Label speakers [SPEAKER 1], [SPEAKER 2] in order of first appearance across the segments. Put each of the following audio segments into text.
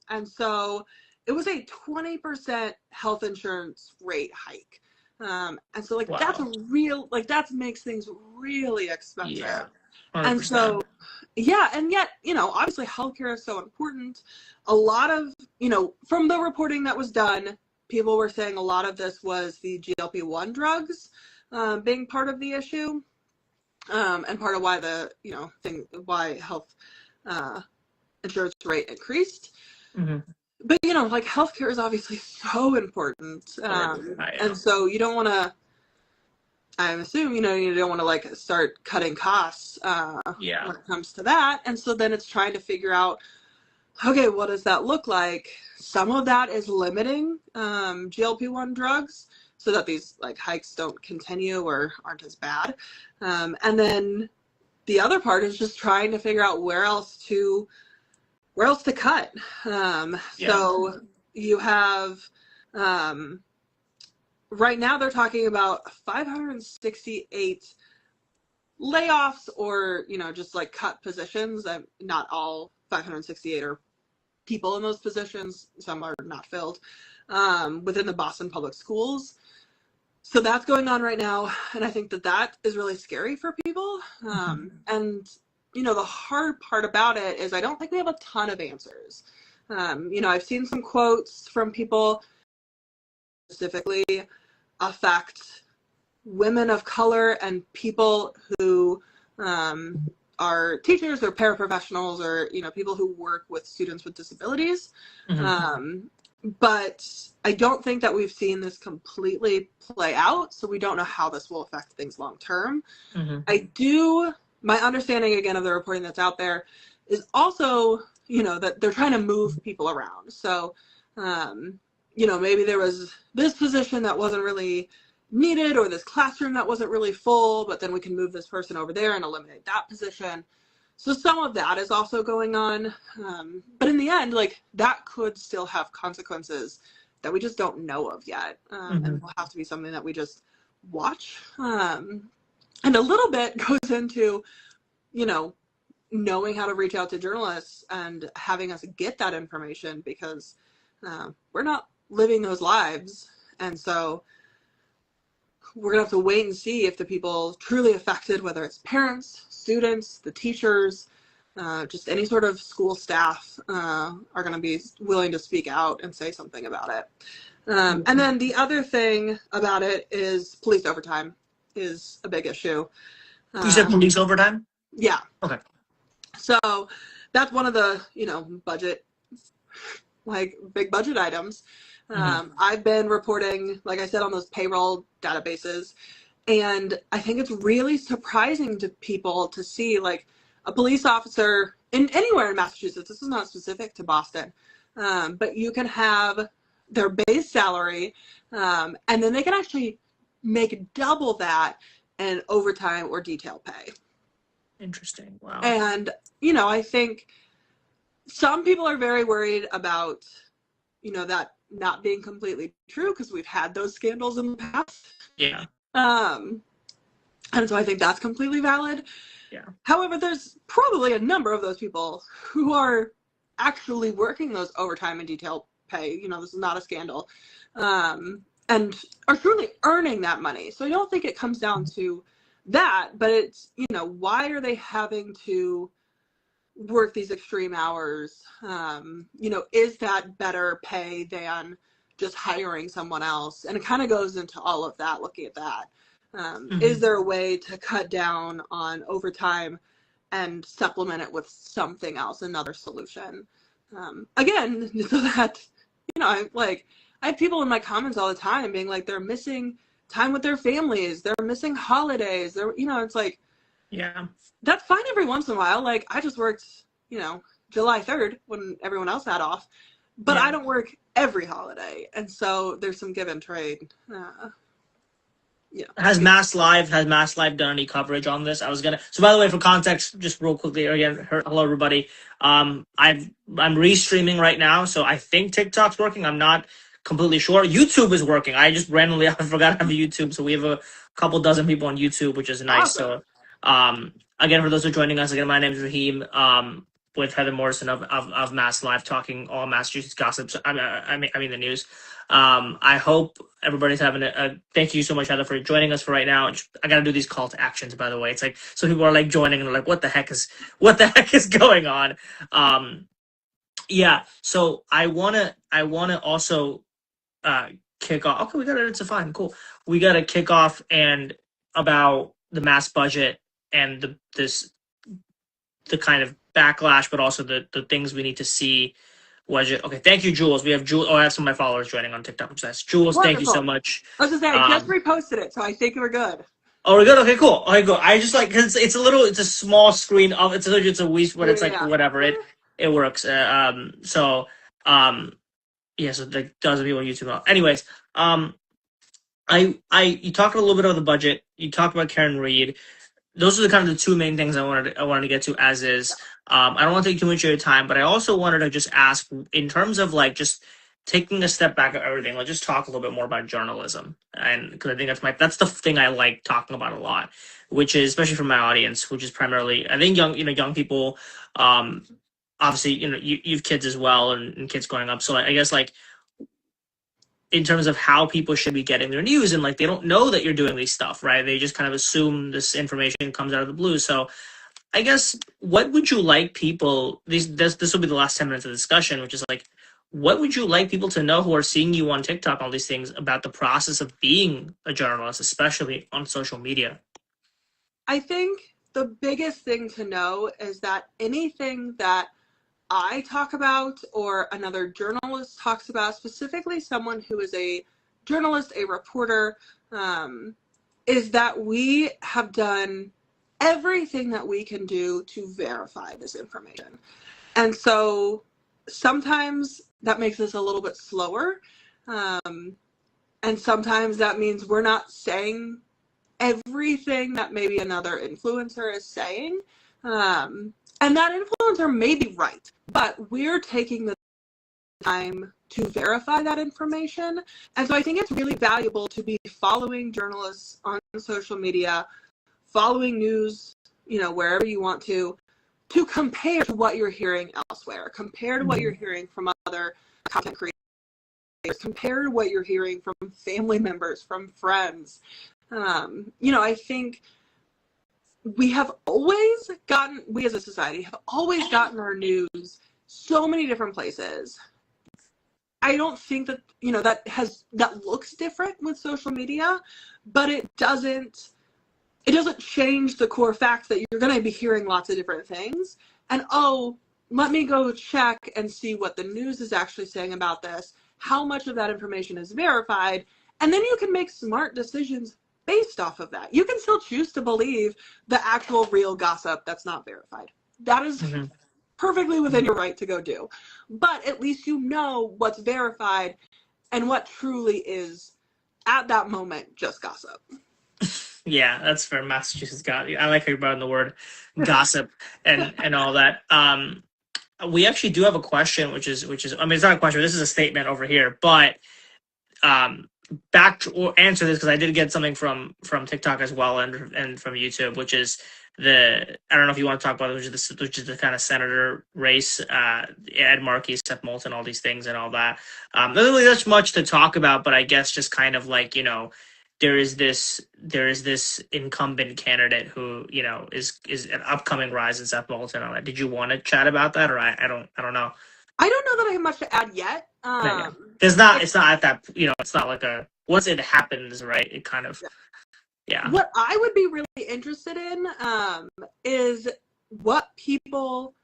[SPEAKER 1] And so it was a 20% health insurance rate hike. And so like that's a real, like that makes things really expensive.
[SPEAKER 2] Yeah. 100%.
[SPEAKER 1] And so, yeah, and yet, obviously healthcare is so important. A lot of, from the reporting that was done, people were saying a lot of this was the GLP-1 drugs being part of the issue, and part of why why health insurance rate increased.
[SPEAKER 2] Mm-hmm.
[SPEAKER 1] But, like healthcare is obviously so important. And so you don't want to, I assume, you don't want to like start cutting costs when it comes to that. And so then it's trying to figure out, okay, what does that look like? Some of that is limiting GLP-1 drugs so that these like hikes don't continue or aren't as bad. And then the other part is just trying to figure out where else to cut. So you have, right now they're talking about 568 layoffs or, just like cut positions. Not all 568 are people in those positions. Some are not filled within the Boston Public Schools. So that's going on right now. And I think that is really scary for people. And, the hard part about it is I don't think we have a ton of answers. I've seen some quotes from people specifically affect women of color and people who are teachers or paraprofessionals or, people who work with students with disabilities. But I don't think that we've seen this completely play out, so we don't know how this will affect things long term. My understanding, again, of the reporting that's out there is also, that they're trying to move people around. So, maybe there was this position that wasn't really needed or this classroom that wasn't really full, but then we can move this person over there and eliminate that position. So some of that is also going on. But in the end, like that could still have consequences that we just don't know of yet. And will have to be something that we just watch. And a little bit goes into, knowing how to reach out to journalists and having us get that information because we're not living those lives. And so we're going to have to wait and see if the people truly affected, whether it's parents, students, the teachers, just any sort of school staff are going to be willing to speak out and say something about it. And then the other thing about it is police overtime is a big issue.
[SPEAKER 2] You said police overtime?
[SPEAKER 1] Yeah.
[SPEAKER 2] Okay.
[SPEAKER 1] So that's one of the, budget, like big budget items. I've been reporting, like I said, on those payroll databases. And I think it's really surprising to people to see like a police officer anywhere in Massachusetts. This is not specific to Boston, but you can have their base salary and then they can actually make double that in overtime or detail pay.
[SPEAKER 2] Interesting. Wow.
[SPEAKER 1] And, I think some people are very worried about, that not being completely true because we've had those scandals in the past.
[SPEAKER 2] Yeah.
[SPEAKER 1] And so I think that's completely valid.
[SPEAKER 2] Yeah.
[SPEAKER 1] However, there's probably a number of those people who are actually working those overtime and detail pay. This is not a scandal. And are truly earning that money. So I don't think it comes down to that, but it's, why are they having to work these extreme hours? Is that better pay than just hiring someone else? And it kind of goes into all of that, looking at that. Is there a way to cut down on overtime and supplement it with something else, another solution? Again, so that, I have people in my comments all the time being like, they're missing time with their families. They're missing holidays. It's like,
[SPEAKER 2] yeah,
[SPEAKER 1] that's fine every once in a while. Like I just worked, July 3rd when everyone else had off, but I don't work every holiday. And so there's some give and trade.
[SPEAKER 2] Has Mass Live done any coverage on this? So by the way, for context, just real quickly again, hello everybody. I'm restreaming right now, so I think TikTok's working. I'm not completely sure. YouTube is working. I just randomly I forgot to have a YouTube, so we have a couple dozen people on YouTube, which is nice. Awesome. So again, for those who are joining us, again, my name is Raheem. Heather Morrison of Mass Live talking all Massachusetts gossip. So, I mean the news. I hope everybody's having a thank you so much, Heather, for joining us for right now. I gotta do these call to actions, by the way. It's like some people are like joining and they're like, what the heck is going on? Yeah. So I wanna also kick off. Okay, we got it. It's a fine, cool. We got to kick off and about the mass budget and the kind of backlash, but also the things we need to see. Okay, thank you, Jules. We have Jules. Oh, I have some of my followers joining on TikTok, which is nice. Jules, thank you so
[SPEAKER 1] Wonderful.
[SPEAKER 2] much.
[SPEAKER 1] I was just saying, I just reposted it, so I think we're good.
[SPEAKER 2] Oh, we're good. Okay, cool. Okay, cool. I just like because it's a small screen of it's a Wii, but it's like
[SPEAKER 1] Yeah.
[SPEAKER 2] whatever it works. Yeah, so that doesn't people on YouTube. Anyways, you talked a little bit about the budget. You talked about Karen Reed. Those are the kind of the two main things I wanted to get to as is. I don't want to take too much of your time, but I also wanted to just ask in terms of like just taking a step back of everything. Let's just talk a little bit more about journalism, and because I think that's the thing I like talking about a lot, which is especially for my audience, which is primarily I think young people. Obviously, you've kids as well and kids growing up. So I guess like in terms of how people should be getting their news and like they don't know that you're doing these stuff, right? They just kind of assume this information comes out of the blue. So I guess what would you like people this will be the last 10 minutes of the discussion, which is like what would you like people to know who are seeing you on TikTok, all these things about the process of being a journalist, especially on social media?
[SPEAKER 1] I think the biggest thing to know is that anything that I talk about or another journalist talks about, specifically someone who is a journalist, a reporter, is that we have done everything that we can do to verify this information. And so sometimes that makes us a little bit slower. And sometimes that means we're not saying everything that maybe another influencer is saying. And that influencer may be right, but we're taking the time to verify that information. And so I think it's really valuable to be following journalists on social media, following news, wherever you want to compare to what you're hearing elsewhere, compare to what you're hearing from other content creators, compare to what you're hearing from family members, from friends. I think we as a society have always gotten our news so many different places. I don't think that, that looks different with social media, but it doesn't change the core fact that you're going to be hearing lots of different things. And, let me go check and see what the news is actually saying about this, how much of that information is verified, and then you can make smart decisions based off of that. You can still choose to believe the actual real gossip that's not verified. That is perfectly within your right to go do. But at least you know what's verified and what truly is, at that moment, just gossip.
[SPEAKER 2] Yeah, that's fair. Massachusetts got you. I like how you brought in the word gossip and all that. We actually do have a question, which is I mean, it's not a question. This is a statement over here, but back to or answer this because I did get something from TikTok as well and from YouTube, which is I don't know if you want to talk about it, which is the kind of senator race, Ed Markey, Seth Moulton, all these things and all that. There's really not much to talk about, but I guess just kind of like there is this incumbent candidate who is an upcoming rise in Seth Moulton on it. Did you want to chat about that, or I don't know.
[SPEAKER 1] I don't know that I have much to add yet.
[SPEAKER 2] It's not at that, it's not like once it happens, right? It kind of, yeah.
[SPEAKER 1] What I would be really interested in is how people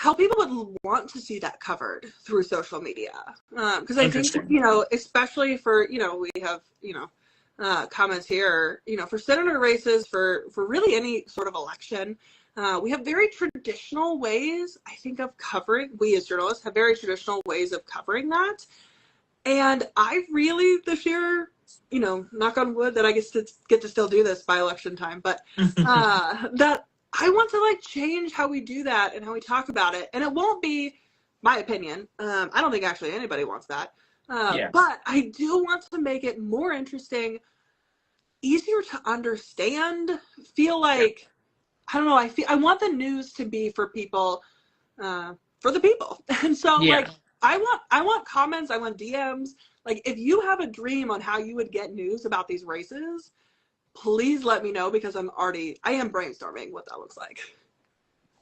[SPEAKER 1] would want to see that covered through social media. Because I think, especially for, we have, comments here, for senator races, for really any sort of election, we have very traditional ways, I think, of covering. We as journalists have very traditional ways of covering that. And I really, this year, knock on wood that I get to still do this by election time, but that I want to change how we do that and how we talk about it. And it won't be my opinion. I don't think actually anybody wants that. But I do want to make it more interesting, easier to understand, feel like, I don't know, I want the news to be for people for the people. And so like
[SPEAKER 2] Yeah.
[SPEAKER 1] I want comments, I want DMs. Like if you have a dream on how you would get news about these races, please let me know, because I am brainstorming what that looks like.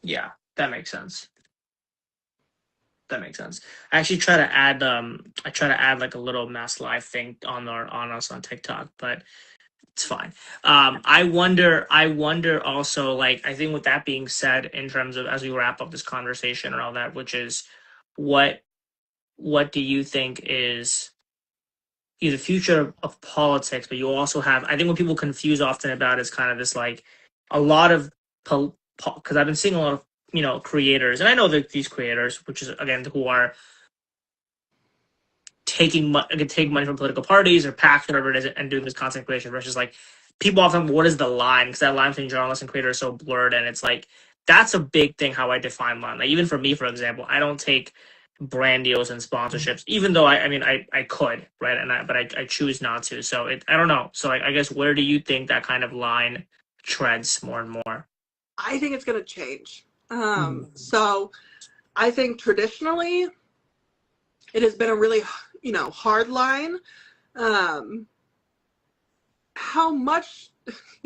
[SPEAKER 2] Yeah, that makes sense. That makes sense. I actually try to add I try to add like a little mass live thing on us on TikTok, but it's fine. I wonder also, like, I think with that being said, in terms of as we wrap up this conversation and all that, which is what what do you think is the future of politics? But you also have, I think what people confuse often about is kind of this like a lot of because I've been seeing a lot of creators, and I know that these creators, which is again who are take money from political parties or PACs, whatever it is, and doing this content creation versus like people often, what is the line? Because that line between journalist and creator is so blurred, and it's like that's a big thing how I define line. Like even for me, for example, I don't take brand deals and sponsorships, even though I mean I could, right, but I choose not to. So I don't know. So I guess where do you think that kind of line treads more and more?
[SPEAKER 1] I think it's going to change.
[SPEAKER 2] Mhm.
[SPEAKER 1] So I think traditionally it has been a really, hard line. How much,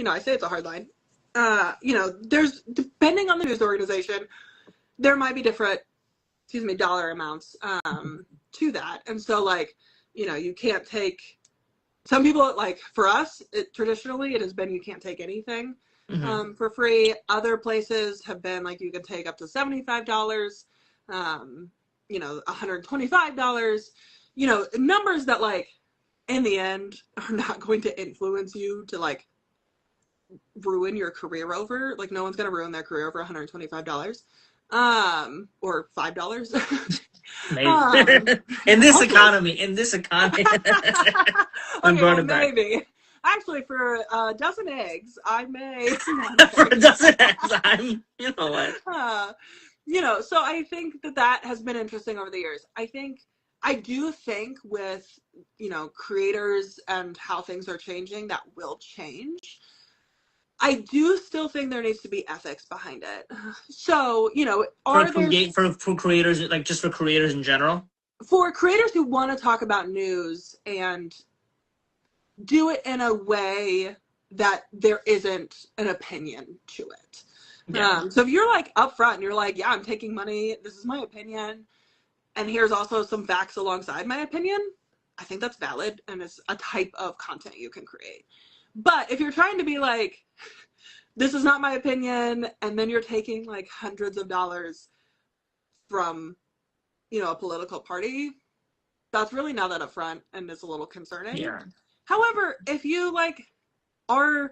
[SPEAKER 1] I say it's a hard line. There's, depending on the news organization, there might be different, dollar amounts to that. And so, like, you can't take, some people, like, for us, traditionally, it has been you can't take anything
[SPEAKER 2] Mhm.
[SPEAKER 1] for free. Other places have been, like, you can take up to $75, $125, numbers that, like, in the end are not going to influence you to, like, ruin your career over. Like, no one's going to ruin their career over $125 or $5.
[SPEAKER 2] Maybe
[SPEAKER 1] um
[SPEAKER 2] in this
[SPEAKER 1] hopefully.
[SPEAKER 2] economy, I'm
[SPEAKER 1] Okay,
[SPEAKER 2] brought
[SPEAKER 1] well,
[SPEAKER 2] it back.
[SPEAKER 1] maybe actually for a dozen eggs I may. No, I'm
[SPEAKER 2] For a
[SPEAKER 1] kidding.
[SPEAKER 2] dozen eggs, you know what?
[SPEAKER 1] uh, so I think that has been interesting over the years. I do think with creators and how things are changing, that will change. I do still think there needs to be ethics behind it. So,
[SPEAKER 2] For
[SPEAKER 1] are there,
[SPEAKER 2] for creators, like just for creators in general.
[SPEAKER 1] for creators who want to talk about news and do it in a way that there isn't an opinion to it.
[SPEAKER 2] Yeah.
[SPEAKER 1] So if you're like upfront and you're like, yeah, I'm taking money, this is my opinion, and here's also some facts alongside my opinion, I think that's valid and it's a type of content you can create. But if you're trying to be like, this is not my opinion, and then you're taking like hundreds of dollars from, a political party, that's really not that upfront and it's a little concerning.
[SPEAKER 2] Yeah.
[SPEAKER 1] However, if you like are,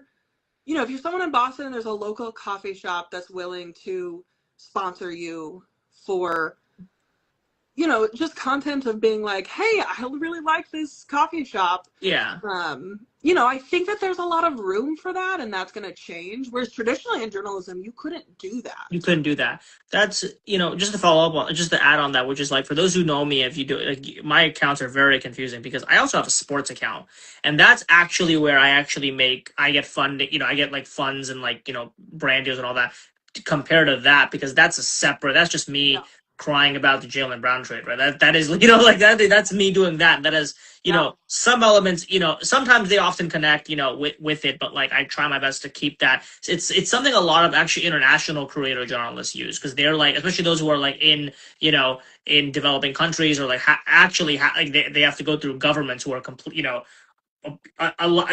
[SPEAKER 1] if you're someone in Boston and there's a local coffee shop that's willing to sponsor you for, just content of being like, hey, I really like this coffee shop.
[SPEAKER 2] Yeah.
[SPEAKER 1] I think that there's a lot of room for that, and that's going to change. Whereas traditionally in journalism, you couldn't do
[SPEAKER 2] You
[SPEAKER 1] that.
[SPEAKER 2] couldn't do that. That's, just to follow up on, just to add on that, which is like for those who know me, if you do, like my accounts are very confusing because I also have a sports account, and that's actually where I get funding. I get like funds and like brand deals and all that. Compared to that, because that's a separate. That's just
[SPEAKER 1] Yeah,
[SPEAKER 2] me crying about the Jalen Brown trade, right? That is like that. That's me doing that. That is
[SPEAKER 1] yeah,
[SPEAKER 2] some elements. Sometimes they often connect. With it, but like I try my best to keep that. It's something a lot of actually international creator journalists use because they're like, especially those who are like in developing countries or like like they have to go through governments who are complete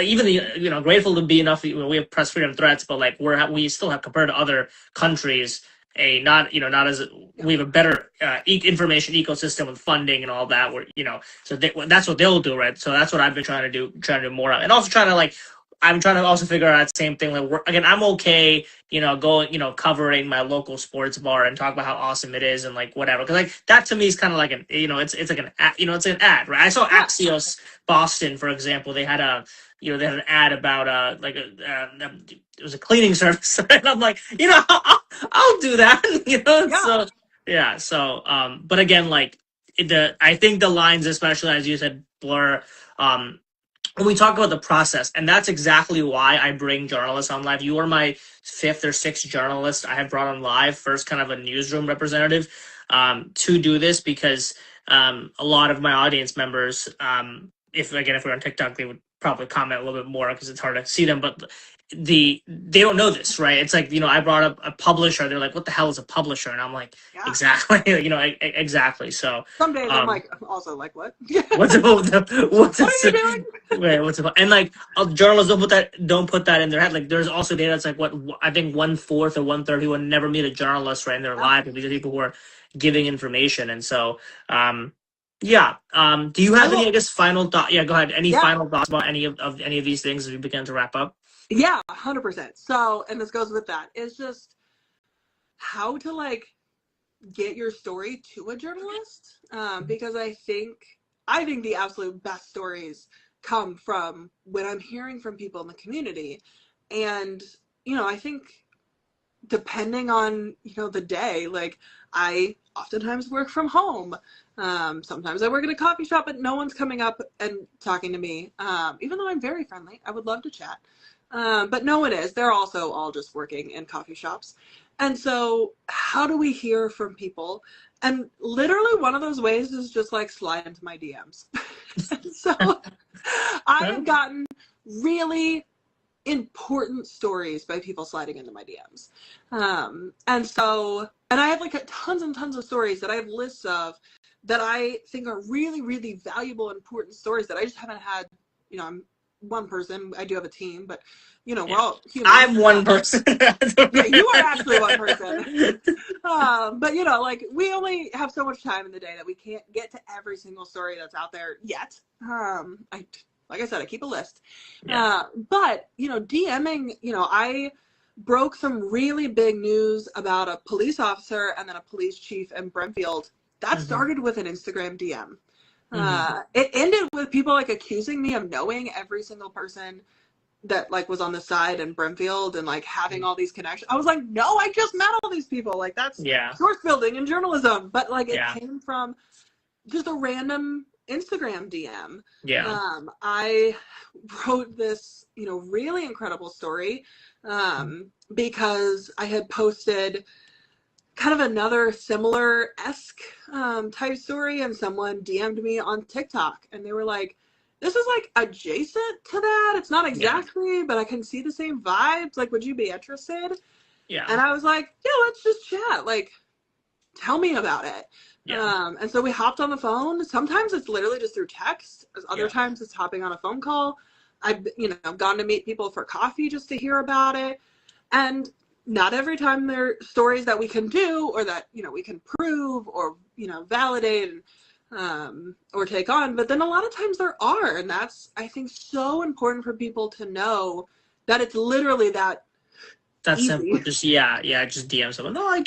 [SPEAKER 2] even grateful to be enough. We have press freedom threats, but like we still have, compared to other countries, a not not as
[SPEAKER 1] yeah,
[SPEAKER 2] we have a better information ecosystem with funding and all that. Where so that's what they'll do, right? So that's what I've been trying to do more of, and also trying to like. I'm trying to also figure out the same thing. Like, again, I'm okay, going, covering my local sports bar and talk about how awesome it is and like whatever. Because like that to me is kind of like it's like it's an ad, right? I saw
[SPEAKER 1] yeah,
[SPEAKER 2] Axios Boston, for example. They had an ad about it was a cleaning service, and I'm like, I'll do that,
[SPEAKER 1] yeah.
[SPEAKER 2] So yeah, so but again, like I think the lines, especially as you said, blur. when we talk about the process, and that's exactly why I bring journalists on live. You are my fifth or sixth journalist I have brought on live, first kind of a newsroom representative, to do this, because a lot of my audience members, if we're on TikTok, they would probably comment a little bit more because it's hard to see them, but they don't know this, right? It's like, I brought up a publisher. They're like, what the hell is a publisher? And I'm like,
[SPEAKER 1] Yeah.
[SPEAKER 2] exactly, exactly. So
[SPEAKER 1] Some days I'm
[SPEAKER 2] um,
[SPEAKER 1] like, also like, what?
[SPEAKER 2] what's what's
[SPEAKER 1] What are you doing?
[SPEAKER 2] Wait, what's it? And like, journalists don't put that in their head. Like, there's also data that's like, what I think 1/4 or 1/3 who would never meet a journalist, right, in their
[SPEAKER 1] Yeah.
[SPEAKER 2] life. These are people who are giving information. And so, yeah. Do you have any, I guess, final thought? Yeah, go ahead. Any
[SPEAKER 1] Yeah.
[SPEAKER 2] final thoughts about any of these things as we begin to wrap up?
[SPEAKER 1] Yeah, 100%. So, and this goes with that, is just how to like get your story to a journalist, because I think the absolute best stories come from when I'm hearing from people in the community. And I think depending on the day, like, I oftentimes work from home. Sometimes I work at a coffee shop, but no one's coming up and talking to me, even though I'm very friendly. I would love to chat, but no one is. They're also all just working in coffee shops. And so how do we hear from people? And literally one of those ways is just like slide into my DMs. So I have gotten really important stories by people sliding into my DMs. And I have like tons and tons of stories that I have lists of that I think are really, really valuable, important stories that I just haven't had. I'm one person. I do have a team, but we're all humans.
[SPEAKER 2] I'm one person.
[SPEAKER 1] Yeah, you are actually one person. But like, we only have so much time in the day that we can't get to every single story that's out there yet. Like I said, I keep a list.
[SPEAKER 2] Yeah.
[SPEAKER 1] But DMing, I broke some really big news about a police officer and then a police chief in Brimfield. That started with an Instagram DM. It ended with people like accusing me of knowing every single person that like was on the side in Brimfield and like having all these connections. I was like, no, I just met all these people. Like, that's source building and journalism. But like, it came from just a random Instagram DM.
[SPEAKER 2] Yeah.
[SPEAKER 1] I wrote this, really incredible story, because I had posted kind of another similar-esque type story, and someone DM'd me on TikTok, and they were like, this is like adjacent to that. It's not exactly, but I can see the same vibes. Like, would you be interested?
[SPEAKER 2] Yeah.
[SPEAKER 1] And I was like, yeah, let's just chat. Like, tell me about it.
[SPEAKER 2] Yeah.
[SPEAKER 1] And so we hopped on the phone. Sometimes it's literally just through text. Other times it's hopping on a phone call. I've gone to meet people for coffee just to hear about it. And not every time they're stories that we can do or that, we can prove or, validate or take on. But then a lot of times there are. And that's, I think, so important for people to know that it's literally that
[SPEAKER 2] that's
[SPEAKER 1] easy.
[SPEAKER 2] simple. Just just DM someone. No, I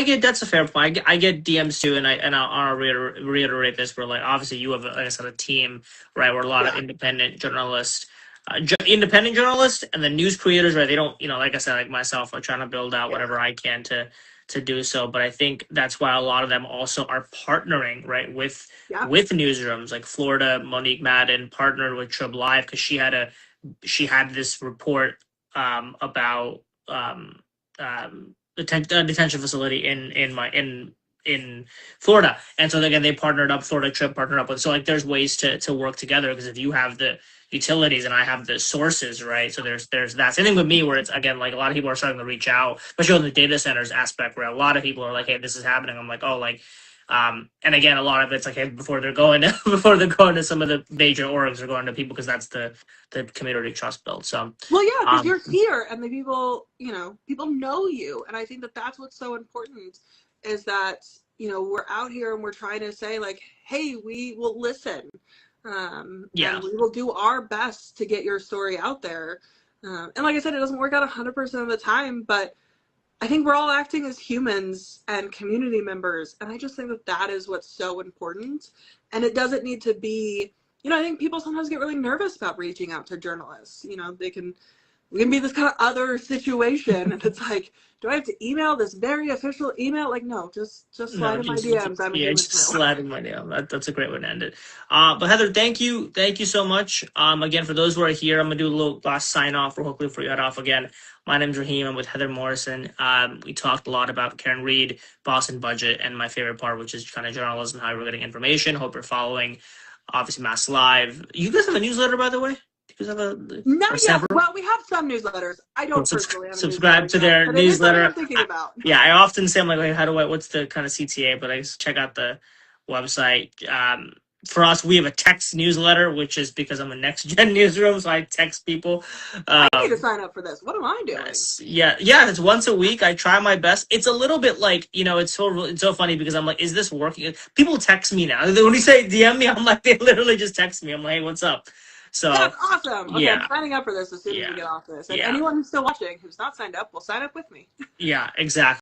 [SPEAKER 2] get that's a fair point. I get DMs too, and I'll reiterate this. Where like, obviously you have, like I said, a team, right? Where a lot of independent journalists, and the news creators, right? They don't, like I said, like myself, are trying to build out whatever I can to do so. But I think that's why a lot of them also are partnering, right, with newsrooms. Like Florida, Monique Madden partnered with Trib Live because she had this report about detention facility in Florida, and so again they partnered up. Florida Trip partnered up with. So like, there's ways to work together, because if you have the utilities and I have the sources, right? So there's that same thing with me, where it's again like a lot of people are starting to reach out, especially on the data centers aspect, where a lot of people are like, hey, this is happening. I'm like, oh, like. And again, a lot of it's like, hey, before they're going to some of the major orgs, they're going to people, because that's the community trust build. So
[SPEAKER 1] well, yeah, because you're here and the people, people know you, and I think that that's what's so important, is that we're out here and we're trying to say like, hey, we will listen, and we will do our best to get your story out there, and like I said, it doesn't work out 100% of the time, but I think we're all acting as humans and community members. And I just think that that is what's so important. And it doesn't need to be, I think people sometimes get really nervous about reaching out to journalists. They can we can be this kind of other situation. And it's like, do I have to email this very official email? Like, no, just slide
[SPEAKER 2] No,
[SPEAKER 1] in my
[SPEAKER 2] just
[SPEAKER 1] DMs. I'm a
[SPEAKER 2] yeah,
[SPEAKER 1] human
[SPEAKER 2] just
[SPEAKER 1] too.
[SPEAKER 2] slap in my name. That's a great way to end it. But Heather, thank you so much. Again, for those who are here, I'm gonna do a little last sign off, or hopefully before you head off again. My name's Raheem. I'm with Heather Morrison. We talked a lot about Karen Reed, Boston Budget, and my favorite part, which is kind of journalism, how we're getting information. Hope you're following, obviously, Mass Live. You guys have a newsletter, by the way. Do you guys have or
[SPEAKER 1] Not yet.
[SPEAKER 2] several?
[SPEAKER 1] Well, we have some newsletters. I
[SPEAKER 2] Well,
[SPEAKER 1] don't personally have a
[SPEAKER 2] subscribe to
[SPEAKER 1] newsletter yet,
[SPEAKER 2] their
[SPEAKER 1] but it is something
[SPEAKER 2] newsletter.
[SPEAKER 1] I'm thinking about.
[SPEAKER 2] Yeah, I often say, I'm like, hey, how do I, what's the kind of CTA? But I just check out the website. For us, we have a text newsletter, which is because I'm a next gen newsroom, so I text people.
[SPEAKER 1] I need to sign up for this. What am I doing?
[SPEAKER 2] Yeah, it's once a week. I try my best. It's a little bit like, it's so funny because I'm like, is this working? People text me now. When you say DM me, I'm like, they literally just text me. I'm like, hey, what's up? So
[SPEAKER 1] That's awesome. Okay,
[SPEAKER 2] yeah,
[SPEAKER 1] I'm signing up for this as soon as
[SPEAKER 2] yeah,
[SPEAKER 1] we get off this. And
[SPEAKER 2] yeah,
[SPEAKER 1] anyone who's still watching who's not signed up will sign up with me.
[SPEAKER 2] yeah, exactly.